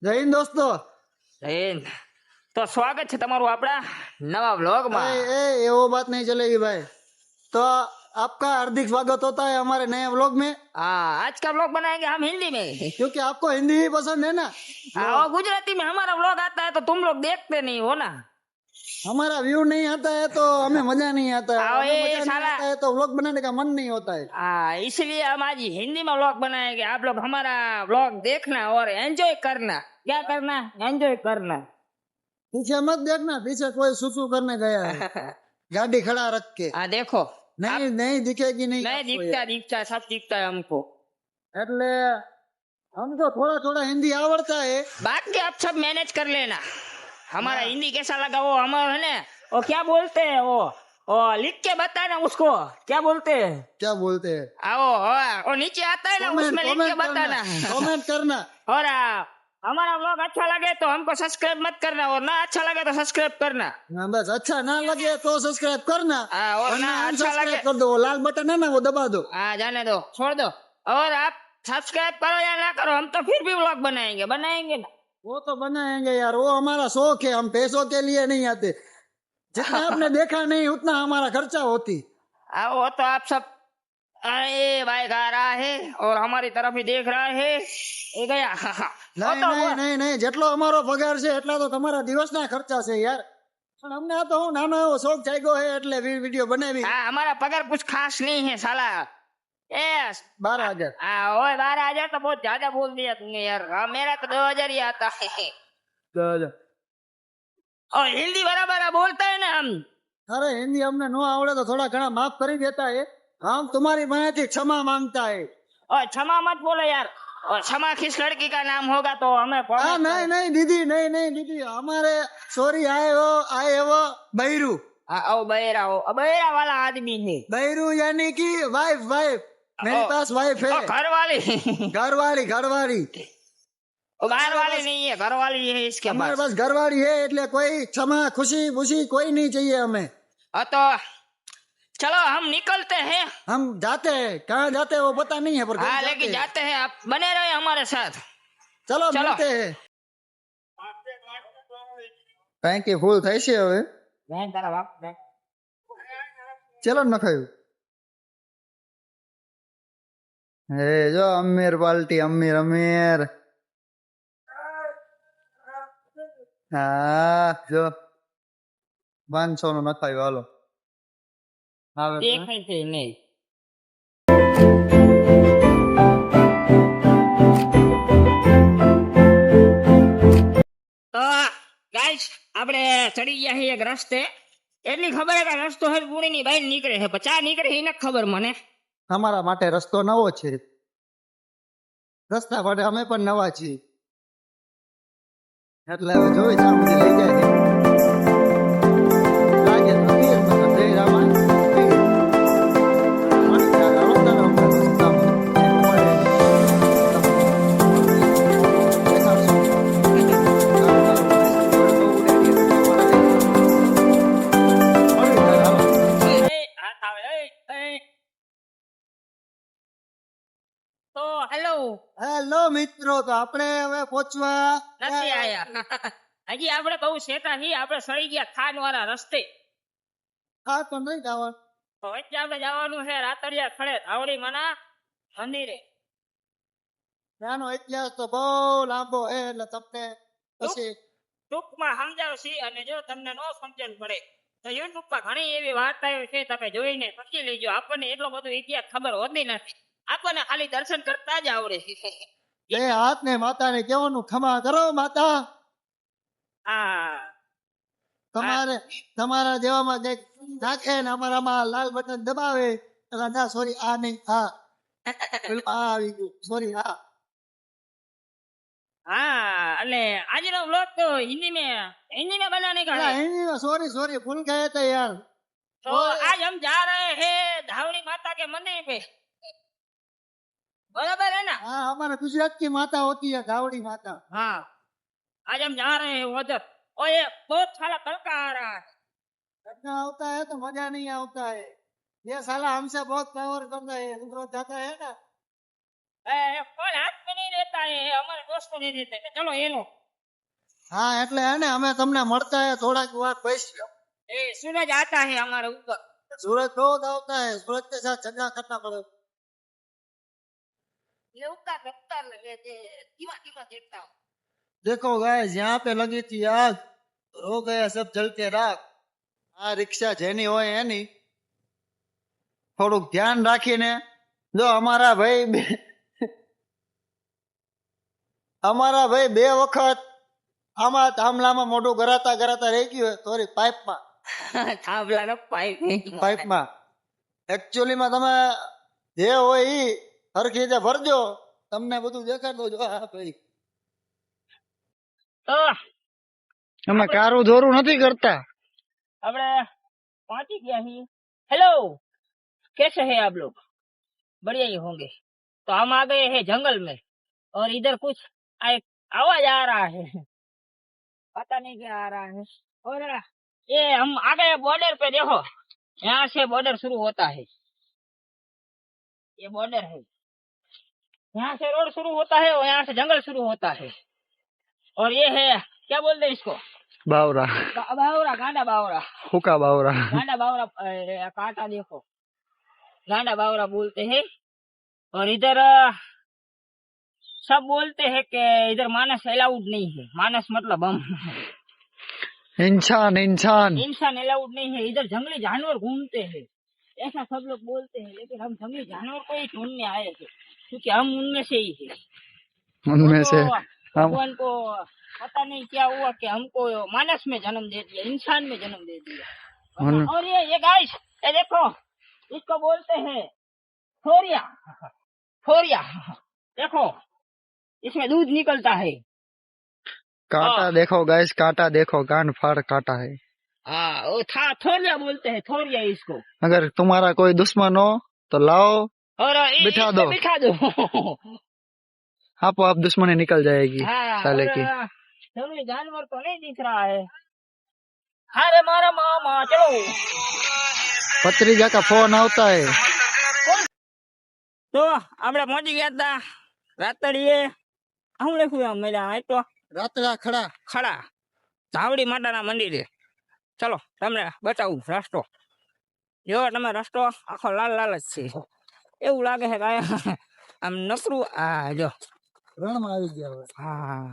જય હિન્દ દોસ્તો. જૈન તો સ્વાગત છે તમારું આપણા नवा व्लॉग ए, में। ए, वो बात नहीं चलेगी भाई। तो आपका हार्दिक स्वागत होता है हमारे नए व्लॉग में, हाँ, आज का व्लॉग बनाएंगे हम हिंदी में। क्योंकि आपको हिंदी ही पसंद है ना। और गुजराती में हमारा व्लॉग आता है तो तुम लोग देखते नहीं हो ना। हमारा व्यू नहीं आता है तो हमें मजा नहीं आता है, आओ, हमें ये मजा नहीं साला। आता है तो व्लॉग बनाने का मन नहीं होता है। हाँ, इसलिए हम आज हिंदी में व्लॉग बनाएंगे। आप लोग हमारा व्लॉग देखना और एंजॉय करना। क्या करना? एंजॉय करना। पीछे मत देखना, पीछे कोई सुसु करने गया है गाड़ी खड़ा रख के। हाँ, देखो। नहीं नहीं दिखेगी नहीं नहीं आपको दिखता ये। दिखता सब दिखता है हमको। એટલે हमको थोड़ा थोड़ा हिंदी आवड़ता है। बाकी आप सब मैनेज कर लेना। हमारा हिंदी कैसा लगा वो हमारा है ना, वो क्या बोलते हैं वो लिख के बताना उसको क्या बोलते हैं। क्या बोलते हैं? आओ वो नीचे आता है ना उसमें लिख के बताना। कमेंट करना। और हमारा व्लॉग अच्छा लगे तो हमको सब्सक्राइब मत करना और ना अच्छा लगे तो सब्सक्राइब करना। हाँ, बस अच्छा ना लगे तो सब्सक्राइब करना। हाँ, और वरना ना अच्छा unsubscribe लगे- कर दो, वो लाल बटन है ना वो दबा दो। हाँ, जाने दो, छोड़ दो। और आप सब्सक्राइब करो या ना करो, हम तो फिर भी व्लॉग बनाएंगे ना। वो तो बनाएंगे यार, वो हमारा शौक है, हम पैसों के लिए नहीं आते। जितना आपने देखा नहीं उतना हमारा खर्चा होती। वो तो आप सब ये भाई गा रहा है और हमारी तरफ ही देख रहा है ये गया। वो नहीं तो नहीं वो- नहीं नहीं જેટલો અમારો પગાર છે એટલા તો તમારા દિવસના ખર્ચા છે યાર। પણ અમને આ તો હું નાનો એવો શોખ જાગ્યો છે એટલે વિડીયો બનાવી। हाँ, हमारा पगार कुछ खास नहीं है साला। ए 12,000। हाँ, ओए 12,000 तो बहुत ज्यादा बोल दिया तुमने यार। हाँ, मेरा तो 2,000 ही आता है। और हिंदी बराबर बोलता है ना हम। अरे हिंदी हमने नो आवड़े तो थोड़ा घना माफ कर देता है। हम तुम्हारी मनाती क्षमा मांगता है। और क्षमा मत बोलो यार। और क्षमा किस लड़की का नाम होगा तो हमें हाँ comment नहीं करो। नहीं दीदी, नहीं नहीं दीदी, हमारे सॉरी आए वो बहिरू। हाँ, ओ बहेरा वाला आदमी है। बहिरू यानी कि वाइफ वाइफ। मेरे ओ, पास वाइफ ओ, है। घर वाली। घरवाली वो बाहर वाली नहीं है, घर वाली है इसके हमारे पास। पास घरवाली है એટલે કોઈ क्षमा खुशी खुशी कोई नहीं चाहिए हमें। तो चलो हम निकलते हैं। हम जाते हैं, कहाँ जाते हैं वो पता नहीं है पर हाँ, कहीं लेकिन जाते हैं। जाते हैं, आप बने रहे हमारे साथ। चलो चलो। मिलते हैं। ટાંકી ફૂલ થાય છે હવે। ચલો નખાયું હે જો અમીર પાર્ટી અમીર અમીર। હા જો 500 નું નખાયું હાલો આવે તો? देखाय थे नहीं। તો ગાઈસ આપણે ચડી ગયા છીએ એક રસ્તે। એટલી ખબર છે કે રસ્તો હે પુણીની બહાર નીકળે છે, પણ ચા નીકળે છે એને ખબર મને। અમારા માટે રસ્તો નવો છે, રસ્તા માટે અમે પણ નવા છીએ એટલે હવે જોઈ જ્યાં સુધી લઈ જાય છે। લાગે તો તીર, નકર જયરામાં તીર। મારી ત્યાં રસ્તાનો અમને રસ્તામાં એક મળે છે। દેખાડશું। હાથ આવે, એ। તો હેલો હેલો મિત્રો, તો આપણે હવે પહોંચવા નથી આયા। હજી આપણે બહુ શેતા છીએ, આપણે સડી ગયા ખાન વાળા રસ્તે। હા તો નહીં જવાનું। તો વચ્ચે આપણે જવાનું છે રાતડિયા ખડે ધાવડી માના મંદિરે। ત્યાંનો ઇતિહાસ તો બહુ લાંબો છે એટલે તમને પછી ટૂંકમાં સમજાવશી, અને જો તમને ન સમજણ પડે તો યુટ્યુબ પર ઘણી એવી વાર્તાઓ છે, તમે જોઈને પછી લેજો। આપણને એટલો બધો ઇતિહાસ ખબર હોતી નથી, આપણને ખાલી દર્શન કરતા જ આવડે છે। બે હાથ ને માતાને કહેવાનું ખમા કરો માતા, હા, તમારે તમારા જેવામાં જે નાખે ને અમારામાં લાલ બટન દબાવે એટલે ના સોરી આ નહીં હા પેલું આ આવી ગયું સોરી હા। हाँ, अले आज ना व्लॉग तो हिंदी में बनाने का है। हिंदी सॉरी सॉरी भूल गए थे यार। तो आज हम जा रहे हैं धावड़ी माता के मंदिर पे, बराबर है ना। हाँ हमारे गुजरात की माता होती है धावड़ी माता। हाँ, आज हम जा रहे हैं उधर, और ये बहुत सारा तड़का आ रहा है। घटना होता है तो मजा नहीं आता है, ये साला हमसे बहुत पावर करता है, दूसरा जाता है ना કોણ હાથ में नहीं रहता है हमारे दोस्त को नहीं देते तो चलो ये लो હા એટલે હે ને અમે તમને મળતા હે થોડાક વાર પછી ए सूरज आता है हमारे ऊपर सूरज बहुत આવતા હે सूरज के साथ झगड़ा करना पड़े ये उसका रफ्तार लगे थे धीमा धीमा देखता हूँ देखो गाइस यहाँ पे लगी थी आग रो गया सब जल के राख આ રિક્ષા જેની હોય એની થોડુંક ધ્યાન રાખીને જો અમારા ભાઈ બે વખત આમાં થાંભલામાં મોઢું ગરાતા રહી ગયું સોરી પાઇપમાં થાંભલા નો પાઇપમાં એકચ્યુઅલીમાં તમે જે હોય ઈ હરખી રીતે ભરજો તમને બધું દેખાડતો જો હા ભાઈ तो અમે કારું જોરું નથી કરતા अपने पहुंच गया ही हेलो कैसे हैं आप लोग बढ़िया ही होंगे तो हम आ गए हैं जंगल में और इधर कुछ एक आवाज आ रहा है पता नहीं क्या आ रहा है और ये हम आ गए बॉर्डर पे देखो यहाँ से बॉर्डर शुरू होता है ये बॉर्डर है यहाँ से रोड शुरू होता है और यहाँ से जंगल शुरू होता है और ये है क्या बोलते हैं इसको बावरा बावरा गांडा बावरा हुका बावरा गांडा बावरा अरे, कांटा देखो गांडा बावरा बोलते हैं और इधर सब बोलते हैं कि इधर मानस अलाउड नहीं है मानस मतलब हम इंसान इंसान अलाउड नहीं है इधर जंगली जानवर घूमते हैं ऐसा सब लोग बोलते हैं लेकिन हम जंगली जानवर को ही ढूंढने आए थे क्योंकि हम उनमें से ही है उनमें से भगवान को पता नहीं क्या हुआ कि हमको मानस में जन्म दे दिया इंसान में जन्म दे दिया और ये गाइस ये देखो इसको बोलते हैं थोरिया थोरिया देखो इसमें दूध निकलता है कांटा देखो गाइस कांटा देखो कान फाड़ काटा है हाँ वो था थोरिया बोलते हैं थोरिया इसको अगर तुम्हारा कोई दुश्मन हो तो लाओ और बिठा दो आप दुश्मनी निकल जाएगी हाँ, साले की जंगली जानवर तो नहीं दिख रहा है अरे मारा मामा चलो भतीजा का फोन आता है तो આપણે પહોંચી ગયા હતા રાતડીએ હું લખ્યું મેળા તો રાતડા ખડા ખડા ધાવડી માતાના મંદિરે ચલો તમને બતાવું રસ્તો જો તમે રસ્તો આખો લાલ લાલ જ છે એવું લાગે છે કે આમ નકરું આ જો રણમાં આવી ગયા હવે હા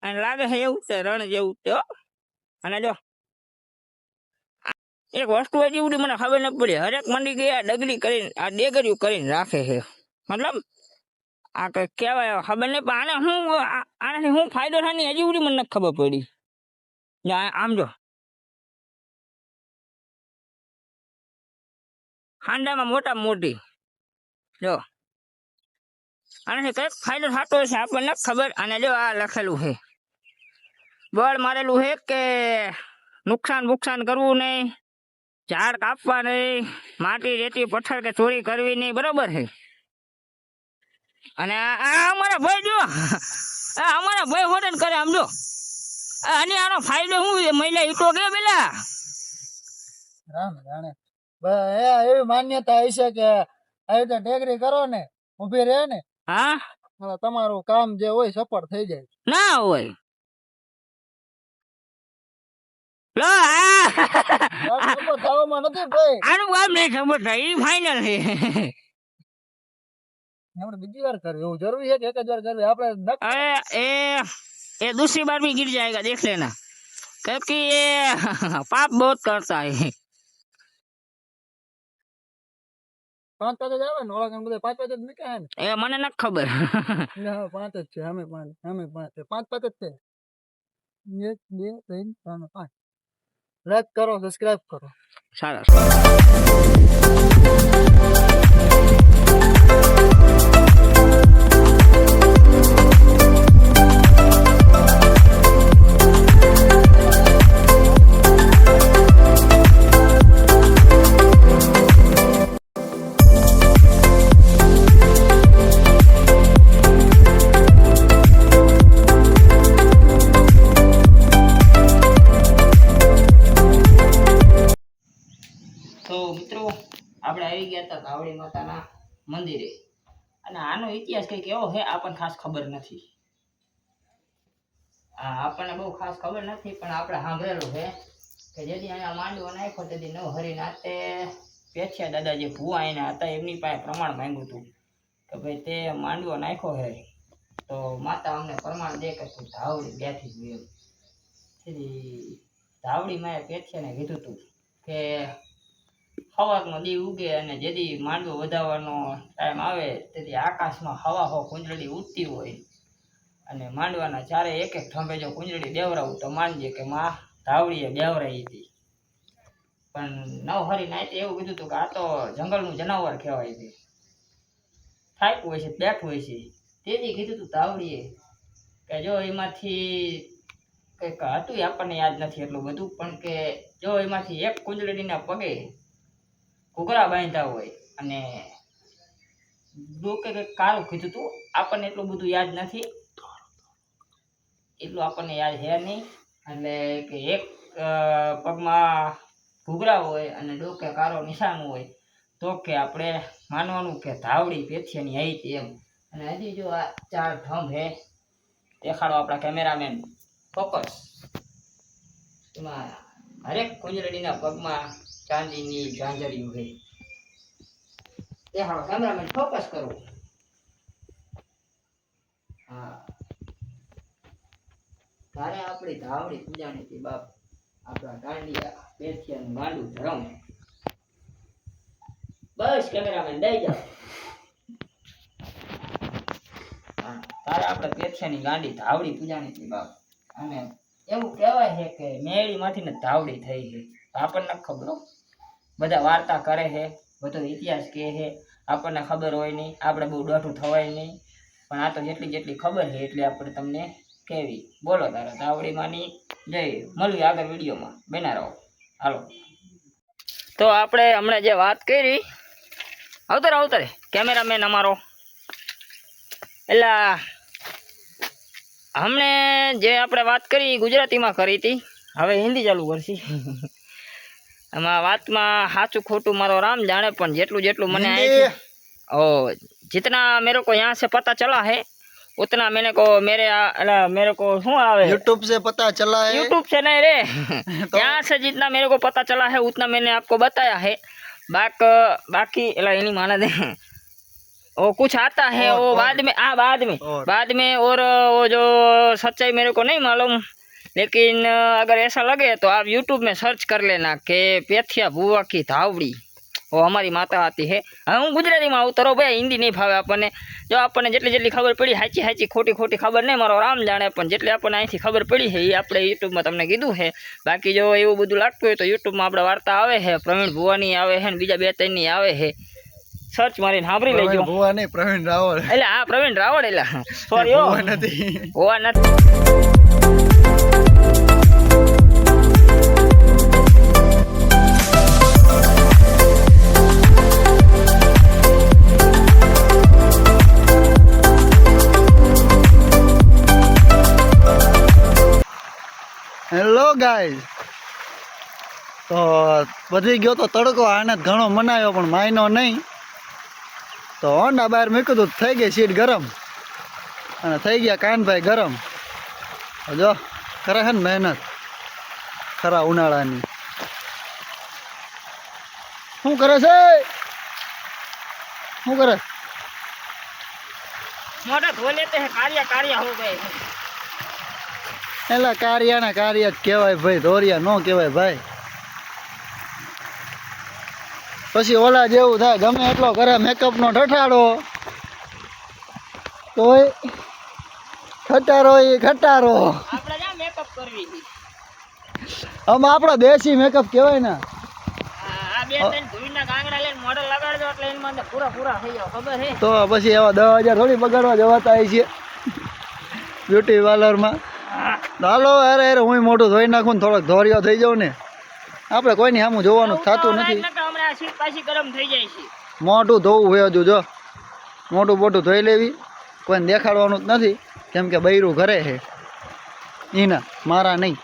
અને લાગે છે એવું છે રણ જેવું છે હો. અને જો એક વસ્તુ હજી સુધી મને ખબર ન પડી હરેક મંડી ગયા ડગરી કરીને આ ડેગરીયું કરીને રાખે છે મતલબ આ કઈ કહેવાય ખબર નહીં પણ આને હું આનાથી શું ફાયદો થાય ને હજી સુધી મને નથી ખબર પડી આમ જો હાંડામાં મોટા મોટી જો આનાથી કઈક ફાયદો થતો હશે આપણને ખબર અને જો આ લખેલું છે બળ મારેલું છે કે નુકસાન બુકસાન કરવું નહીં ઝાડ કાપવા નહીં માટી રેતી પથ્થર કે ચોરી કરવી નહીં બરોબર છે અને આ અમારા ભાઈ જો આ અમારા ભાઈ હોટલ કરે આમ જો અને આનો ફાયદો શું છે મહિલા ઈટો કે પેલા રામ જાણે એવી માન્યતા હશે કે આવી રીતે ટેકરી કરો ને ઉભી રહે ને હા તમારું કામ જે હોય સફળ થઈ જાય ના હોય લો સફળ થવામાં નથી ભાઈ આનું કામ નહીં ખબર થાય એ ફાઇનલ છે આપણે બીજી વાર કરવી એવું જરૂરી છે કે એક જ વાર કરવી આપણે ये दूसरी बार भी गिर जाएगा देख लेना क्योंकि ये पाप बहुत करता है 5 જ આવે ને ઓળખ બધા 5 જ મૂક્યા ને એ મને નથી ખબર 5 જ છે અમે 5 જ છે 1 2 3 4 5 લાઈક કરો સબસ્ક્રાઇબ કરો સરસ તો મિત્રો આપણે આવી ગયા હતા ધાવડી માતાના મંદિરે અને આનો ઇતિહાસ કંઈક એવો છે આપણને ખાસ ખબર નથી. આપણને બહુ ખાસ ખબર નથી, પણ આપણે સાંભળેલું છે કે જેથી અહીંયા માંડવો નાખ્યો તેથી નવ હરિનાથે પેથિયા દાદા જે ભુવા એના હતા એમની પાસે પ્રમાણ માંગ્યું હતું કે ભાઈ તે માંડવો નાખ્યો છે તો માતા અમને પ્રમાણ દે કે તું ધાવડી બેઠી છું એમ. તેથી ધાવડી માએ પેથિયાને કીધું હતું કે સવારનો દી ઉગે અને જેથી માંડવો વધાવવાનો ટાઈમ આવે તેથી આકાશમાં હવા હો કુંજળી ઉડતી હોય અને માંડવાના ચારે એક એક થંભે જો કુંજળી બેવરાવું તો માનજે કે માં ધાવડીએ બેવરાઈ હતી. પણ નવહરી નાયતે એવું કીધું હતું કે આ તો જંગલનું જનાવર કહેવાય છે, થાક્યું હોય છે, બેઠું હોય છે. તેથી કીધું હતું ધાવડીએ કે જો એમાંથી કંઈક હતું આપણને યાદ નથી એટલું બધું, પણ કે જો એમાંથી એક કુંજળીના પગે ઘૂઘરા બાંધ્યા હોય અને ડોકે કંઈક કાળું કીધું હતું, આપણને એટલું બધું યાદ નથી, એટલું આપણને યાદ છે નહીં. એટલે કે એક પગમાં ઘૂઘરા હોય અને ડોકે કાળો નિશાન હોય તો કે આપણે માનવાનું કે ધાવડી પેથિયાની આવી હતી એમ. અને હજી જો આ ચાર થંભ હે દેખાડો આપણા કેમેરામેન ફોકસ, એમાં હરેક કુંજરડીના પગમાં ચાંદીની ઝાંઝરીઓ છે. દેખાડો કેમેરામેન ફોકસ કરો. હા, તારે આપણી ધાવડી પૂજાની હતી બાપ, આપણા ગાંડિયા પેથિયાનું ગાંડું ધરમ. બસ કેમેરામેન દઈ જાઓ. તારે આપણે પેથિયાની ગાંડી ધાવડી પૂજાની હતી બાપ. અને એવું કહેવાય છે કે મેળીમાંથી ને ધાવડી થઈ છે. આપણને ખબર હો, બધા વાર્તા કરે છે, બધો ઇતિહાસ કહે છે, આપણને ખબર હોય નહીં, આપણે બહુ દોઢું થવાય નહીં, પણ આ તો જેટલી જેટલી ખબર છે એટલી આપણે તમને કેવી. બોલો તારા ધાવડી માની જય. મળવી આગળ વિડીયોમાં, બના રહો. હાલો, તો આપણે હમણાં જે વાત કરી, આવતરે કેમેરામેન અમારો, એટલે હમણે જે આપણે વાત કરી ગુજરાતીમાં કરી હતી, હવે હિન્દી ચાલુ કરશી. એમાં વાતમાં સાચું ખોટું મારો રામ જાણે, પણ જેટલું જેટલું મને जितना मेरे को यहाँ से पता चला है उतना मैंने को मेरे को શું આવે यूट्यूब से पता चला है, यूट्यूब से नहीं रे तो यहाँ से जितना मेरे को पता चला है उतना मैंने आपको बताया है. बाकी इन्हीं माना दे वो कुछ आता है वो बाद में और वो जो सच्चाई मेरे को नहीं मालूम, लेकिन अगर ऐसा लगे तो आप यूट्यूब में सर्च कर लेना कि पेथिया बुआ की धावड़ी वो हमारी माता आती है. हूँ गुजराती में उतरो भाई, हिंदी नहीं भावे આપણને. જો આપણને જેટલી જેટલી ખબર પડી, સાચી સાચી ખોટી ખોટી ખબર નહીં, મારો રામ જાણે, પણ જેટલી આપણને અહીંથી ખબર પડી છે એ આપણે યુટ્યુબમાં તમને કીધું છે. બાકી જો એવું બધું લાગતું હોય તો યુટ્યુબમાં આપણે વાર્તા આવે છે, પ્રવીણ ભુવાની આવે છે ને બીજા બે ત્રણની આવે છે, સર્ચ મારીને સાંભળી લેજો. ભુવા નહીં, પ્રવીણ રાવળ. એટલે હા, પ્રવીણ રાવળ, એટલે સોરી હો, ભુવા નથી. હેલો ગાઈઝ, તો વધી ગયો તો તડકો, આને ઘણો મનાયો પણ માયનો નહીં. તો હોન્ડા બહાર મૂક્યું હતું, થઈ ગઈ સીટ ગરમ અને થઈ ગયા કાનભાઈ ગરમ. જો કરે છે ને મહેનત ખરા ઉનાળાની. શું કરે છે, શું કરે? મોટા ધો લેતે હે, કાર્ય હો ગયે. એટલે કારિયા જ કહેવાય ભાઈ, ધોરિયા નો કહેવાય ભાઈ. પછી ઓલા જેવું થાય, ગમે એટલો કરે મેકઅપ નો ઠઠાડો તોય ખટારો એ ખટારો. આપણે જા મેકઅપ કરવી છે, આમાં આપણો દેશી મેકઅપ કહેવાય ને. આ બે ત્રણ ધૂળના ગાંગડા લઈને મોડલ લગાડજો એટલે એની અંદર પૂરા થઈ જાવ, ખબર છે? તો પછી એવા 10,000 થોડી બગાડવા જવાતા હોય છે બ્યુટી પાર્લરમાં. હાલો, અરે હું મોટું ધોઈ નાખું ને થોડોક ધોરિયો થઈ જાઉં ને. આપણે કોઈની સામું જોવાનું થતું નથી. હમણાં સીટ પાછી ગરમ થઈ જાય છે. મોટું ધોવું હોય હજુ, જો મોટું બોટું ધોઈ લેવી, કોઈને દેખાડવાનું જ નથી, કેમ કે બૈરું ઘરે છે એના, મારા નહીં.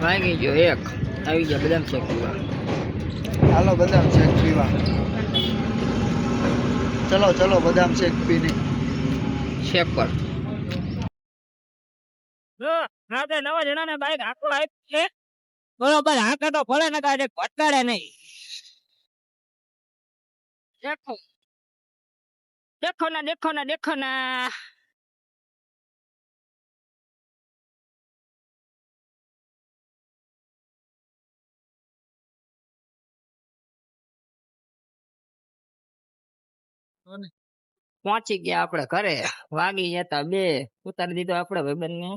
વાગી ગયો એક, આવી ગયા બદામ શેક પીવા. હાલો બદામ શેક પીવા. ચલો ચલો બદામ શેક પીને. શેક પર જો રાતે 9 જણાને બાઈક આખો આપી છે બરોબર હાકે તો ભલે ને કાંઈ ઘટાડે નહીં દેખો દેખો ના પહોંચી ગયા આપણે ઘરે વાગી જતા 2 ઉતારી દીધો આપણે ભાઈબંધને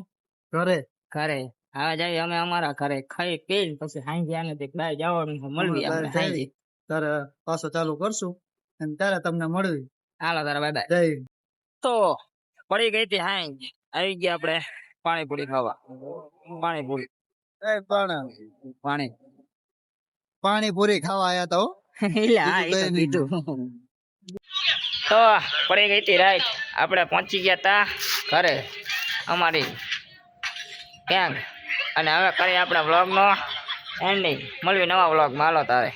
ઘરે ઘરે હવે જઈએ અમે અમારા ઘરે ખાઈ પી પછી સાંજે આને તે બાય જવાનું છે, મળવી આપણે સાંજે તારે પાછો ચાલુ કરશું અને ત્યારે તમને મળવી. હાલો તારા બાય બાય. જય. તો પડી ગઈ હતી હાંજ આવી ગયા આપણે પાણીપુરી ખાવા પાણીપુરી પાણીપુરી ખાવા આયા તો એટલે હા એ તો કીધું. તો પડી ગઈ હતી રાત આપણે પહોંચી ગયા તા ઘરે અમારી ગેંગ અને હવે કરીએ આપણા વ્લોગનો એન્ડિંગ. મળવી નવા વ્લોગમાં. હાલો તારે.